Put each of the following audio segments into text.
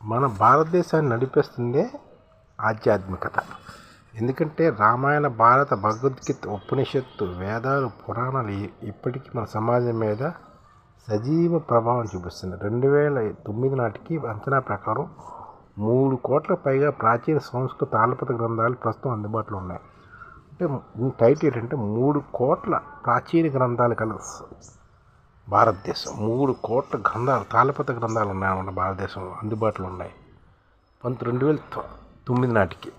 మన భారతదేశాన్ని నడిపిస్తుందే ఆధ్యాత్మికత. ఎందుకంటే రామాయణ, భారత, భగవద్గీత, ఉపనిషత్తు, వేదాలు, పురాణాలు ఇప్పటికీ మన సమాజం మీద సజీవ ప్రభావం చూపిస్తుంది. 2009 నాటికి అంచనా ప్రకారం 3 కోట్ల పైగా ప్రాచీన సంస్కృత తాళపత్ర గ్రంథాలు ప్రస్తుతం అందుబాటులో ఉన్నాయి. అంటే టైటిల్ ఏంటంటే 3 కోట్ల ప్రాచీన గ్రంథాలు కల భారతదేశం. 3 కోట్ల గ్రంథాలు, తాళపత్ర గ్రంథాలు ఉన్నాయన్నమాట భారతదేశంలో అందుబాటులో ఉన్నాయి. 2009 నాటికి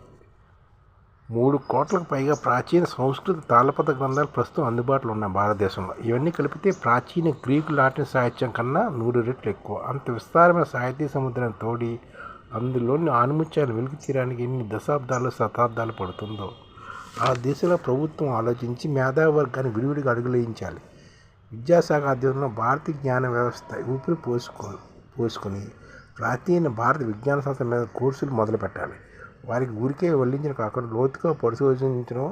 3 కోట్లకు పైగా ప్రాచీన సంస్కృత తాళపత్ర గ్రంథాలు ప్రస్తుతం అందుబాటులో ఉన్నాయి భారతదేశంలో. ఇవన్నీ కలిపితే ప్రాచీన గ్రీకు, లాటిన్ సాహిత్యం కన్నా 100 రెట్లు ఎక్కువ. అంత విస్తారమైన సాహితీ సముద్రాన్ని తోడి అందులోని ఆణిముత్యాలు వెలికి తీయడానికి ఎన్ని దశాబ్దాలు, శతాబ్దాలు పడుతుందో ఆ దిశలో ప్రభుత్వం ఆలోచించి మేధావర్గాన్ని విడివిడిగా అడుగులేయించాలి. విద్యాశాఖ ఆధ్వర్యంలో భారతీయ జ్ఞాన వ్యవస్థ ఊపిరి పోసుకొని ప్రాచీన భారత విజ్ఞాన సంస్థ మీద కోర్సులు మొదలుపెట్టాలి. వారికి ఊరికే వల్లించడం కాకుండా లోతుగా పరిశోధించడం.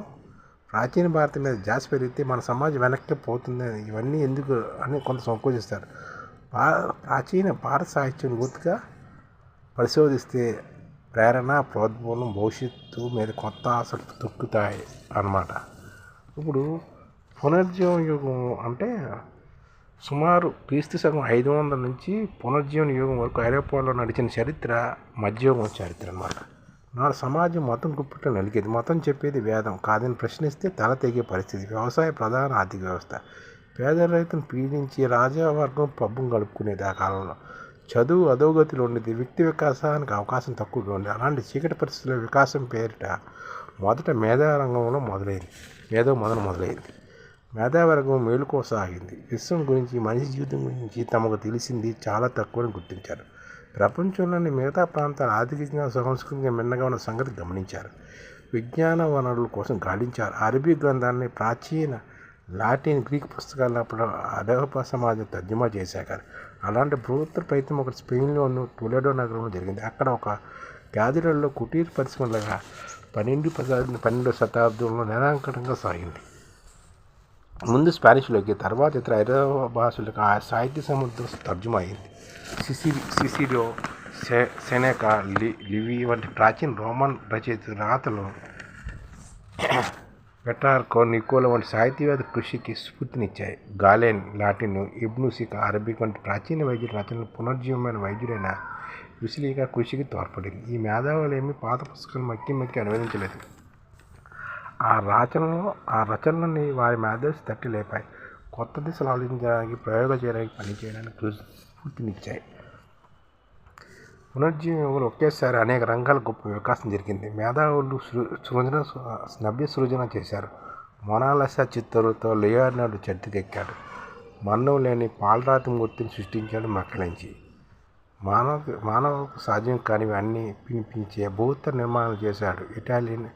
ప్రాచీన భారత మీద జాస్ పెరిగితే మన సమాజం వెనక్కి పోతుంది. ఇవన్నీ ఎందుకు అని కొంత సంకోచిస్తారు. ప్రాచీన భారత సాహిత్యం లోతుగా పరిశోధిస్తే ప్రేరణ, ప్రోద్బలం, భవిష్యత్తు మీద కొత్త ఆశలు తొక్కుతాయి అన్నమాట. ఇప్పుడు పునర్జీవన యుగం అంటే సుమారు క్రీస్తు శకం 500 నుంచి పునర్జీవన యుగం వరకు ఐరోపాలో నడిచిన చరిత్ర మధ్యయుగం చరిత్ర అన్నమాట. నాడు సమాజం మతం గుప్పిట్లో నలిగేది. మతం చెప్పేది వేదం కాదని ప్రశ్నిస్తే తల తెగే పరిస్థితి. వ్యవసాయ ప్రధాన ఆర్థిక వ్యవస్థ. పేద రైతును పీడించి రాజావర్గం పబ్బం గడుపుకునేది ఆ కాలంలో. చదువు అధోగతిలో ఉండేది. వ్యక్తి వికాసానికి అవకాశం తక్కువగా ఉండేది. అలాంటి చీకటి పరిస్థితుల్లో వికాసం పేరిట మొదట మేధారంగంలో మొదలైంది. మేధావర్గం మేలుకోసాగింది. విశ్వం గురించి, మనిషి జీవితం గురించి తమకు తెలిసింది చాలా తక్కువని గుర్తించారు. ప్రపంచంలోని మిగతా ప్రాంతాలు ఆర్థికంగా, సంస్కృతిగా మిన్నగా ఉన్న సంగతి గమనించారు. విజ్ఞాన వనరుల కోసం గాలించారు. అరబీ గ్రంథాలని, ప్రాచీన లాటిన్, గ్రీక్ పుస్తకాలప్పుడు అదోప సమాజం తర్జుమా చేశారు. అలాంటి బృహత్తర ప్రయత్నం ఒకటి స్పెయిన్లోని టొలెడో నగరంలో జరిగింది. అక్కడ ఒక గ్యాదరీలో కుటీర పరిశ్రమలుగా 12వ శతాబ్దంలో నిరాంకటంగా సాగింది. ముందు స్పానిష్లోకి, తర్వాత ఇతర ఐరోపా భాషలకు ఆ సాహిత్య సముద్రం తర్జుమా అయింది. సిసిలో, సెనెకా, లివి వంటి ప్రాచీన రోమన్ రచయిత రాతలు, పెట్రార్కో, నికోలో వంటి సాహిత్యవేత్త కృషికి స్ఫూర్తినిచ్చాయి. గాలెన్ లాటిన్, ఇబ్ను సికా అరబిక్ వంటి ప్రాచీన వైద్యుల రచనలు పునర్జీవమైన వైద్యుడైన విసిలికా కృషికి తోడ్పడింది. ఈ మేధావులేమి పాత పుస్తకాలు మక్కి అనువదించలేదు. ఆ రచనలని వారి మేధస్సు తట్టి లేపాయి. కొత్త దిశలు ఆలోచించడానికి, ప్రయోగం చేయడానికి, పనిచేయడానికి స్ఫూర్తినిచ్చాయి. పునర్జీవనంలో ఒకేసారి అనేక రంగాల గొప్ప వికాసం జరిగింది. మేధావులు నవ్య సృజన చేశారు. Mona Lisa చిత్తరుతో Leonardo చర్చకెక్కాడు. మన్నం లేని పాలరాతి మూర్తిని సృష్టించాడు మకలంచి. మానవకు సాధ్యం కానివి అన్నీ పినిపించే బౌద్ధ నిర్మాణాలు చేశాడు ఇటాలియన్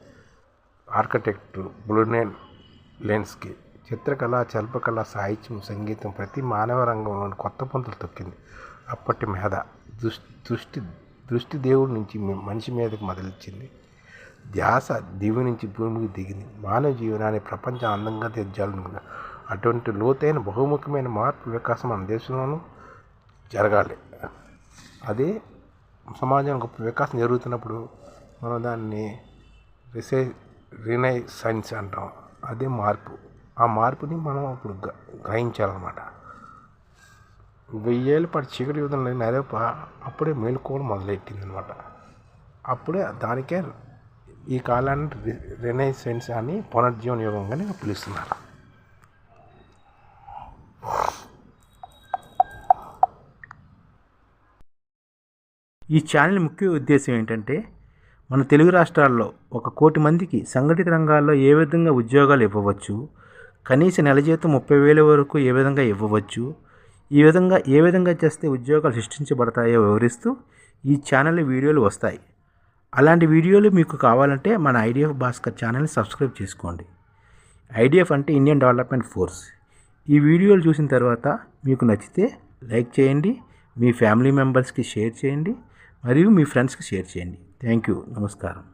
ఆర్కిటెక్ట్ బ్రునెల్లెస్కి. చిత్రకళ, శిల్పకళ, సాహిత్యం, సంగీతం ప్రతి మానవ రంగంలోని కొత్త పంతులు తొక్కింది. అప్పటి మేధ దృష్టి దేవుడి నుంచి మనిషి మీదకి మొదలెచ్చింది. ధ్యాస దివి నుంచి భూమికి దిగింది. మానవ జీవనాన్ని ప్రపంచం అందంగా తీర్చాలనుకున్న అటువంటి లోతైన బహుముఖమైన మార్పు, వికాసం మన దేశంలోనూ జరగాలి. అదే సమాజం గొప్ప వికాసం జరుగుతున్నప్పుడు మనం దాన్ని రినైసెన్స్ అంటాం. అదే మార్పు. ఆ మార్పుని మనం ఇప్పుడు గ్రహించాలన్నమాట. 1000 ఏళ్ళ పాటు చీకటి యుగం లేని ఐరోపా అప్పుడే మేలుకోవడం మొదలెట్టిందనమాట. అప్పుడే దానికే ఈ కాలాన్ని రెనైసెన్స్ అని, పునర్జీవన యుగంగానే పిలుస్తున్నారు. ఈ ఛానల్ ముఖ్య ఉద్దేశం ఏంటంటే మన తెలుగు రాష్ట్రాల్లో 1 కోటి మందికి సంఘటిత రంగాల్లో ఏ విధంగా ఉద్యోగాలు ఇవ్వవచ్చు, కనీస నెల జీతం 30,000 వరకు ఏ విధంగా ఇవ్వవచ్చు, ఏ విధంగా చేస్తే ఉద్యోగాలు సృష్టించబడతాయో వివరిస్తూ ఈ ఛానల్ వీడియోలు వస్తాయి. అలాంటి వీడియోలు మీకు కావాలంటే మన ఐడిఎఫ్ భాస్కర్ ఛానల్ని సబ్స్క్రైబ్ చేసుకోండి. ఐడిఎఫ్ అంటే ఇండియన్ డెవలప్మెంట్ ఫోర్స్. ఈ వీడియోలు చూసిన తర్వాత మీకు నచ్చితే లైక్ చేయండి, మీ ఫ్యామిలీ మెంబర్స్కి షేర్ చేయండి, మరియు మీ ఫ్రెండ్స్కి షేర్ చేయండి. Thank you. నమస్కారం.